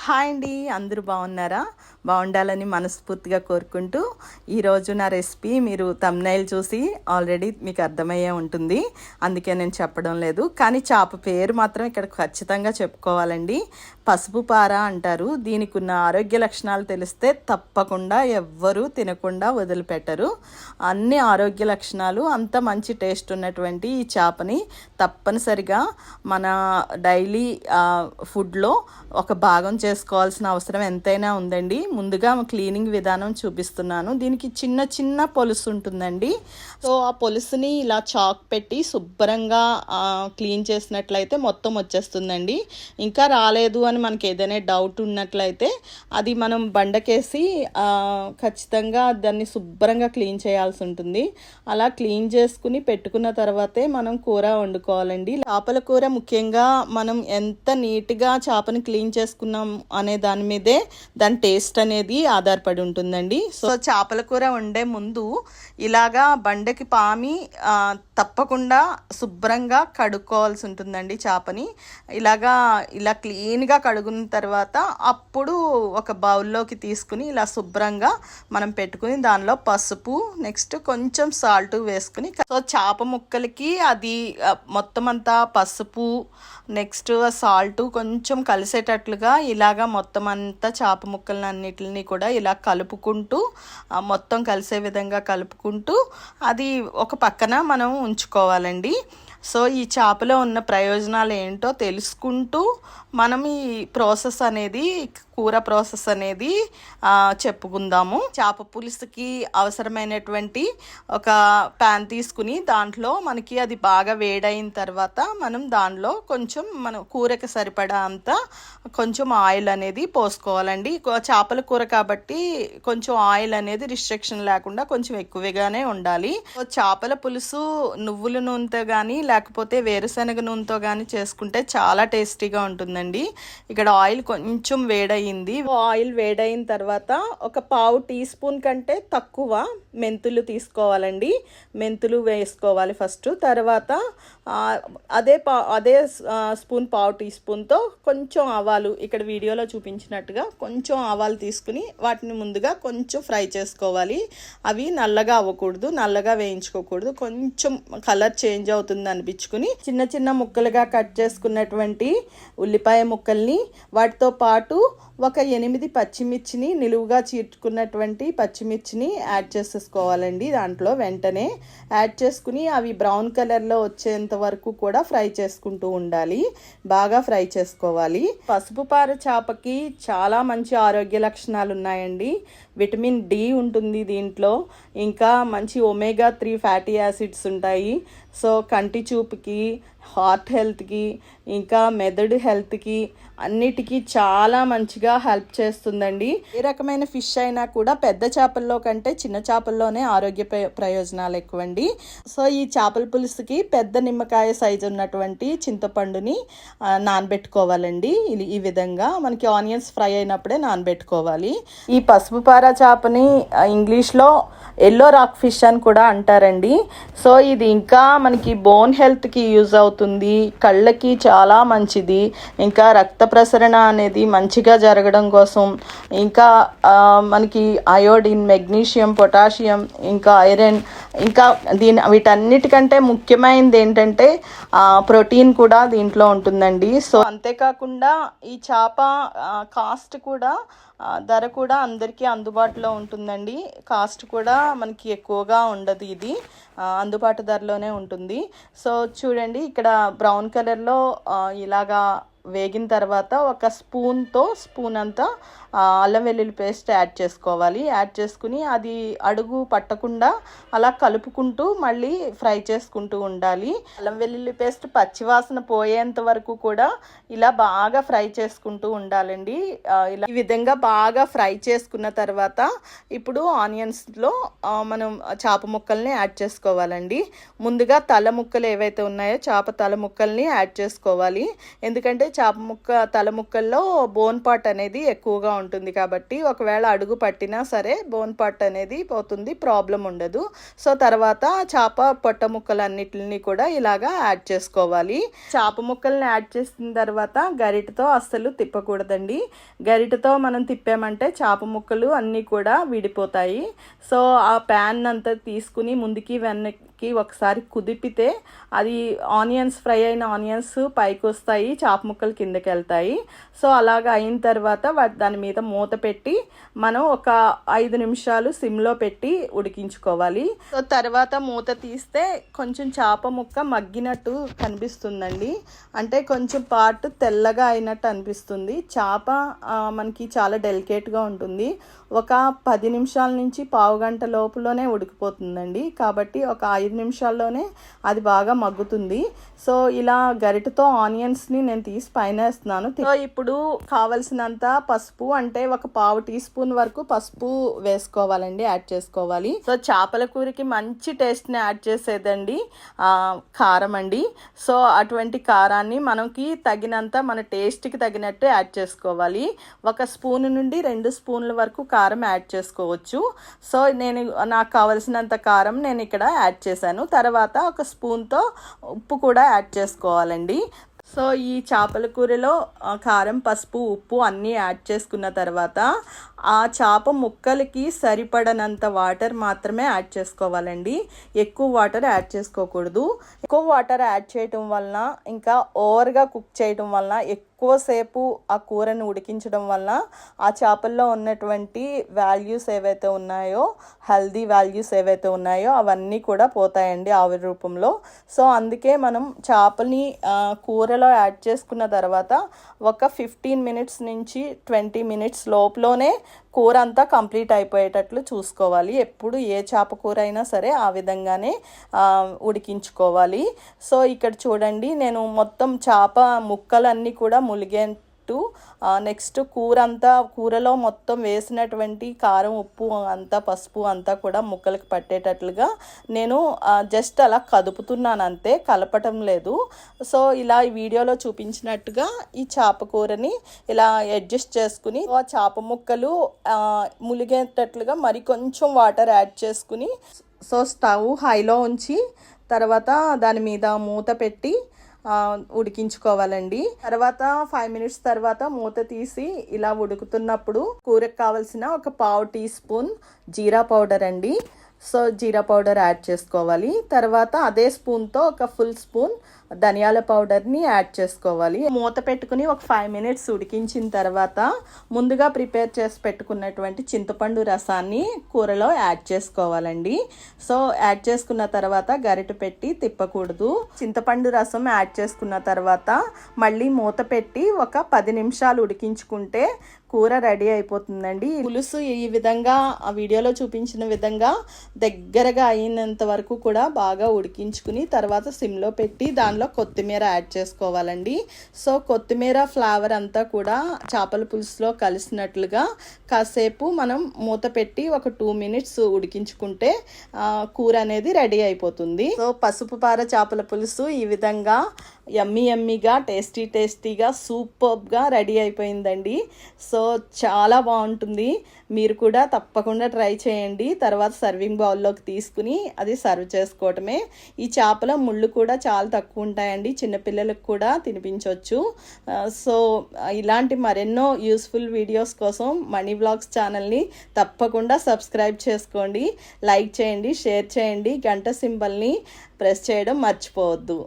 Hi అండి, అందరూ బాగున్నారా? బాగుండాలని మనస్ఫూర్తిగా కోరుకుంటూ ఈరోజు నా రెసిపీ మీరు థంబ్నెయిల్ చూసి ఆల్రెడీ మీకు అర్థమయ్యే ఉంటుంది, అందుకే నేను చెప్పడం లేదు. కానీ చేప పేరు మాత్రం ఇక్కడ ఖచ్చితంగా చెప్పుకోవాలండి. పసుపు పార అంటారు. దీనికి ఉన్న ఆరోగ్య లక్షణాలు తెలిస్తే తప్పకుండా ఎవ్వరూ తినకుండా వదిలిపెట్టరు. అన్ని ఆరోగ్య లక్షణాలు, అంత మంచి టేస్ట్ ఉన్నటువంటి ఈ చేపని తప్పనిసరిగా మన డైలీ ఫుడ్లో ఒక భాగం చేసుకోవాల్సిన అవసరం ఎంతైనా ఉందండి. ముందుగా క్లీనింగ్ విధానం చూపిస్తున్నాను. దీనికి చిన్న చిన్న పొలుసు ఉంటుందండి. సో ఆ పొలుసుని ఇలా చాక్ పెట్టి శుభ్రంగా క్లీన్ చేసినట్లయితే మొత్తం వచ్చేస్తుందండి. ఇంకా రాలేదు అని మనకి ఏదైనా డౌట్ ఉన్నట్లయితే అది మనం బండకేసి ఖచ్చితంగా దాన్ని శుభ్రంగా క్లీన్ చేయాల్సి ఉంటుంది. అలా క్లీన్ చేసుకుని పెట్టుకున్న తర్వాతే మనం కూర వండుకోవాలండి. చేపల కూర ముఖ్యంగా మనం ఎంత నీట్గా చేపని క్లీన్ చేసుకున్నాం అనే దాని మీదే దాని టేస్ట్ అనేది ఆధారపడి ఉంటుందండి. సో చేపల కూర వండే ముందు ఇలాగా బండకి పామి తప్పకుండా శుభ్రంగా కడుక్కోవాల్సి ఉంటుందండి. చేపని ఇలా క్లీన్గా కడుగున్న తర్వాత అప్పుడు ఒక బౌల్లోకి తీసుకుని ఇలా శుభ్రంగా మనం పెట్టుకుని దానిలో పసుపు, నెక్స్ట్ కొంచెం సాల్ట్ వేసుకుని, సో చేప ముక్కలకి అది మొత్తం అంతా పసుపు నెక్స్ట్ సాల్ట్ కొంచెం కలిసేటట్లుగా ఇలాగా మొత్తం అంతా చేప ముక్కలని అన్నిటిని కూడా ఇలా కలుపుకుంటూ మొత్తం కలిసే విధంగా కలుపుకుంటూ అది ఒక పక్కన మనం ఉంచుకోవాలండి. సో ఈ చేపలో ఉన్న ప్రయోజనాలు ఏంటో తెలుసుకుంటూ మనం ఈ ప్రాసెస్ అనేది, కూర ప్రాసెస్ అనేది చెప్పుకుందాము. చేప పులుసుకి అవసరమైనటువంటి ఒక ప్యాన్ తీసుకుని దాంట్లో మనకి అది బాగా వేడైన తర్వాత మనం దానిలో కొంచెం మనం కూరకి సరిపడా అంత కొంచెం ఆయిల్ అనేది పోసుకోవాలండి. చేపల కూర కాబట్టి కొంచెం ఆయిల్ అనేది రిస్ట్రిక్షన్ లేకుండా కొంచెం ఎక్కువగానే ఉండాలి. చేపల పులుసు నువ్వుల నూనెతో కానీ లేకపోతే వేరుశనగ నూనెతో కానీ చేసుకుంటే చాలా టేస్టీగా ఉంటుందండి. ఇక్కడ ఆయిల్ కొంచెం వేడయింది. ఆయిల్ వేడైన తర్వాత ఒక పావు టీ స్పూన్ కంటే తక్కువ మెంతులు తీసుకోవాలండి. మెంతులు వేసుకోవాలి ఫస్ట్. తర్వాత అదే స్పూన్ పావు టీ స్పూన్తో కొంచెం ఆవాలు, ఇక్కడ వీడియోలో చూపించినట్టుగా కొంచెం ఆవాలు తీసుకుని వాటిని ముందుగా కొంచెం ఫ్రై చేసుకోవాలి. అవి నల్లగా అవ్వకూడదు, నల్లగా వేయించుకోకూడదు, కొంచెం కలర్ చేంజ్ అవుతుంది అనిపించుకుని చిన్న చిన్న ముక్కలుగా కట్ చేసుకున్నటువంటి ఉల్లిపాయ ముక్కల్ని, వాటితో పాటు ఒక 8 పచ్చిమిర్చిని నిలువుగా చీర్చుకున్నటువంటి పచ్చిమిర్చిని యాడ్ చేసేసుకోవాలండి. దాంట్లో వెంటనే యాడ్ చేసుకుని అవి బ్రౌన్ కలర్లో వచ్చేంత వరకు కూడా ఫ్రై చేసుకుంటూ ఉండాలి. బాగా ఫ్రై చేసుకోవాలి. పసుపు పార చేపకి చాలా మంచి ఆరోగ్య లక్షణాలు ఉన్నాయండి. విటమిన్ డి ఉంటుంది దీంట్లో, ఇంకా మంచి ఒమేగా 3 ఫ్యాటీ యాసిడ్స్ ఉంటాయి. సో కంటి చూపుకి, హార్ట్ హెల్త్కి, ఇంకా మెదడు హెల్త్కి అన్నిటికీ చాలా మంచిగా హెల్ప్ చేస్తుందండి. ఏ రకమైన ఫిష్ అయినా కూడా పెద్ద చేపల్లో కంటే చిన్న చేపల్లోనే ఆరోగ్య ప్రయోజనాలు ఎక్కువండి. సో ఈ చేపల పులుసుకి పెద్ద నిమ్మకాయ సైజు ఉన్నటువంటి చింతపండుని నానబెట్టుకోవాలండి. ఈ విధంగా మనకి ఆనియన్స్ ఫ్రై అయినప్పుడే నానబెట్టుకోవాలి. ఈ పసుపు పార చేపని ఇంగ్లీష్లో ఎల్లో రాక్ ఫిష్ అని కూడా అంటారండి. సో ఇది ఇంకా మనకి బోన్ హెల్త్కి యూజ్ అవుతుంది, కళ్ళకి చాలా మంచిది, ఇంకా రక్త ప్రసరణ అనేది మంచిగా జరగడం కోసం, ఇంకా మనకి అయోడిన్, మెగ్నీషియం, పొటాషియం, ఇంకా ఐరన్, ఇంకా వీటన్నిటికంటే ముఖ్యమైనది ఏంటంటే ప్రోటీన్ కూడా దీంట్లో ఉంటుందండి. సో అంతేకాకుండా ఈ చేప కాస్ట్ కూడా, ధర కూడా అందరికీ అందుబాటులో ఉంటుందండి. కాస్ట్ కూడా మనకి ఎక్కువగా ఉండదు, ఇది అందుబాటు ధరలోనే ఉంటుంది. సో చూడండి, ఇక్కడ బ్రౌన్ కలర్లో ఇలాగా వేగిన తర్వాత ఒక స్పూన్ అంతా అల్లం వెల్లుల్లి పేస్ట్ యాడ్ చేసుకోవాలి. యాడ్ చేసుకుని అది అడుగు పట్టకుండా అలా కలుపుకుంటూ మళ్ళీ ఫ్రై చేసుకుంటూ ఉండాలి. అల్లం వెల్లుల్లి పేస్ట్ పచ్చివాసన పోయేంత వరకు కూడా ఇలా బాగా ఫ్రై చేసుకుంటూ ఉండాలండి. ఇలా ఈ విధంగా బాగా ఫ్రై చేసుకున్న తర్వాత ఇప్పుడు ఆనియన్స్లో మనం చేప ముక్కల్ని యాడ్ చేసుకోవాలండి. ముందుగా తల ముక్కలు ఏవైతే ఉన్నాయో చేప తల ముక్కల్ని యాడ్ చేసుకోవాలి. ఎందుకంటే తల ముక్కల్లో బోన్ పార్ట్ అనేది ఎక్కువగా ఉంటుంది కాబట్టి ఒకవేళ అడుగు పట్టినా సరే బోన్ పార్ట్ అనేది పోతుంది, ప్రాబ్లం ఉండదు. సో తర్వాత చేప పొట్ట ముక్కలన్నిటిని కూడా ఇలాగా యాడ్ చేసుకోవాలి. చేప ముక్కల్ని యాడ్ చేసిన తర్వాత గరిటతో అస్సలు తిప్పకూడదండి. గరిటతో మనం తిప్పామంటే చేప ముక్కలు అన్నీ కూడా విడిపోతాయి. సో ఆ ప్యాన్ అంతా తీసుకుని ముందుకి వెనక్కి ఒకసారి కుదిపితే అది ఆనియన్స్, ఫ్రై అయిన ఆనియన్స్ పైకి వస్తాయి, చేప ముక్కలు కిందకి వెళ్తాయి. సో అలాగ అయిన తర్వాత దాని మీద మూత పెట్టి మనం ఒక 5 నిమిషాలు సిమ్లో పెట్టి ఉడికించుకోవాలి. సో తర్వాత మూత తీస్తే కొంచెం చేప ముక్క మగ్గినట్టు కనిపిస్తుందండి, అంటే కొంచెం పార్ట్ తెల్లగా అయినట్టు అనిపిస్తుంది. చేప మనకి చాలా డెలికేట్గా ఉంటుంది. ఒక 10 నిమిషాల నుంచి పావుగంట లోపులోనే ఉడికిపోతుందండి. కాబట్టి ఒక 5 నిమిషాల్లోనే అది బాగా మగ్గుతుంది. సో ఇలా గరిటతో ఆనియన్స్ని నేను తీసి పైన వేస్తున్నాను. సో ఇప్పుడు కావలసినంత పసుపు, అంటే ఒక పావు టీ స్పూన్ వరకు పసుపు వేసుకోవాలండి, యాడ్ చేసుకోవాలి. సో చేపల కూరకి మంచి టేస్ట్ని యాడ్ చేసేదండి కారం అండి. సో అటువంటి కారాన్ని మనకి తగినంత, మన టేస్ట్కి తగినట్టు యాడ్ చేసుకోవాలి. 1 స్పూన్ నుండి 2 స్పూన్ల వరకు కారం యాడ్ చేసుకోవచ్చు. సో నాకు కావలసినంత కారం నేను ఇక్కడ యాడ్ చేశాను. తర్వాత 1 స్పూన్తో ఉప్పు కూడా యాడ్ చేసుకోవాలండి. సో ఈ చేపల కూరలో కారం, పసుపు, ఉప్పు అన్నీ యాడ్ చేసుకున్న తర్వాత ఆ చేప ముక్కలకి సరిపడనంత వాటర్ మాత్రమే యాడ్ చేసుకోవాలండి. ఎక్కువ వాటర్ యాడ్ చేసుకోకూడదు. ఎక్కువ వాటర్ యాడ్ చేయటం వలన, ఇంకా ఓవర్గా కుక్ చేయటం వలన, ఎక్కువసేపు ఆ కూరను ఉడికించడం వల్ల ఆ చేపల్లో ఉన్నటువంటి వాల్యూస్ ఏవైతే ఉన్నాయో, హెల్దీ వాల్యూస్ ఏవైతే ఉన్నాయో అవన్నీ కూడా పోతాయండి ఆవిరి రూపంలో. సో అందుకే మనం చేపని కూరలో యాడ్ చేసుకున్న తర్వాత ఒక 15 మినిట్స్ నుంచి 20 మినిట్స్ లోపులోనే కూర అంతా కంప్లీట్ అయిపోయేటట్లు చూసుకోవాలి. ఎప్పుడు ఏ చేప కూర అయినా సరే ఆ విధంగానే ఉడికించుకోవాలి. సో ఇక్కడ చూడండి, నేను మొత్తం చేప ముక్కలన్నీ కూడా ములిగేట్టు, నెక్స్ట్ కూరలో మొత్తం వేసినటువంటి కారం, ఉప్పు అంతా, పసుపు అంతా కూడా ముక్కలకు పట్టేటట్లుగా నేను జస్ట్ అలా కదుపుతున్నాను అంతే, కలపటం లేదు. సో ఇలా ఈ వీడియోలో చూపించినట్టుగా ఈ చేప కూరని ఇలా అడ్జస్ట్ చేసుకుని ఆ చేప ముక్కలు ములిగేటట్లుగా మరి కొంచెం వాటర్ యాడ్ చేసుకుని, సో స్టవ్ హైలో ఉంచి తర్వాత దాని మీద మూత పెట్టి ఉడికించుకోవాలండి. తర్వాత 5 మినిట్స్ తర్వాత మూత తీసి ఇలా ఉడుకుతున్నప్పుడు కూరకు కావాల్సిన ఒక పావు టీ స్పూన్ జీరా పౌడర్ అండి. సో జీరా పౌడర్ యాడ్ చేసుకోవాలి. తర్వాత అదే స్పూన్తో ఒక ఫుల్ స్పూన్ ధనియాల పౌడర్ని యాడ్ చేసుకోవాలి. మూత పెట్టుకుని ఒక 5 మినిట్స్ ఉడికించిన తర్వాత ముందుగా ప్రిపేర్ చేసి పెట్టుకున్నటువంటి చింతపండు రసాన్ని కూరలో యాడ్ చేసుకోవాలండి. సో యాడ్ చేసుకున్న తర్వాత గరిట పెట్టి తిప్పకూడదు. చింతపండు రసం యాడ్ చేసుకున్న తర్వాత మళ్ళీ మూత పెట్టి ఒక 10 నిమిషాలు ఉడికించుకుంటే కూర రెడీ అయిపోతుందండి. పులుసు ఈ విధంగా ఆ వీడియోలో చూపించిన విధంగా దగ్గరగా అయినంత వరకు కూడా బాగా ఉడికించుకుని తర్వాత సిమ్లో పెట్టి దానిలో కొత్తిమీర యాడ్ చేసుకోవాలండి. సో కొత్తిమీర ఫ్లేవర్ అంతా కూడా చేపల పులుసులో కలిసినట్లుగా కాసేపు మనం మూత పెట్టి ఒక 2 మినిట్స్ ఉడికించుకుంటే కూర అనేది రెడీ అయిపోతుంది. సో పసుపు పార చేపల పులుసు ఈ విధంగా యమ్మీగా టేస్టీగా సూపర్గా రెడీ అయిపోయిందండి. సో చాలా బాగుంటుంది. మీరు కూడా తప్పకుండా ట్రై చేయండి. తర్వాత సర్వింగ్ బౌల్లోకి తీసుకుని అది సర్వ్ చేసుకోవటమే. ఈ చేపల ముళ్ళు కూడా చాలా తక్కువ ఉంటాయండి, చిన్నపిల్లలకు కూడా తినిపించవచ్చు. సో ఇలాంటి మరెన్నో యూస్ఫుల్ వీడియోస్ కోసం మనీ వ్లాగ్స్ ఛానల్ని తప్పకుండా సబ్స్క్రైబ్ చేసుకోండి, లైక్ చేయండి, షేర్ చేయండి, గంట సింబల్ని ప్రెస్ చేయడం మర్చిపోవద్దు.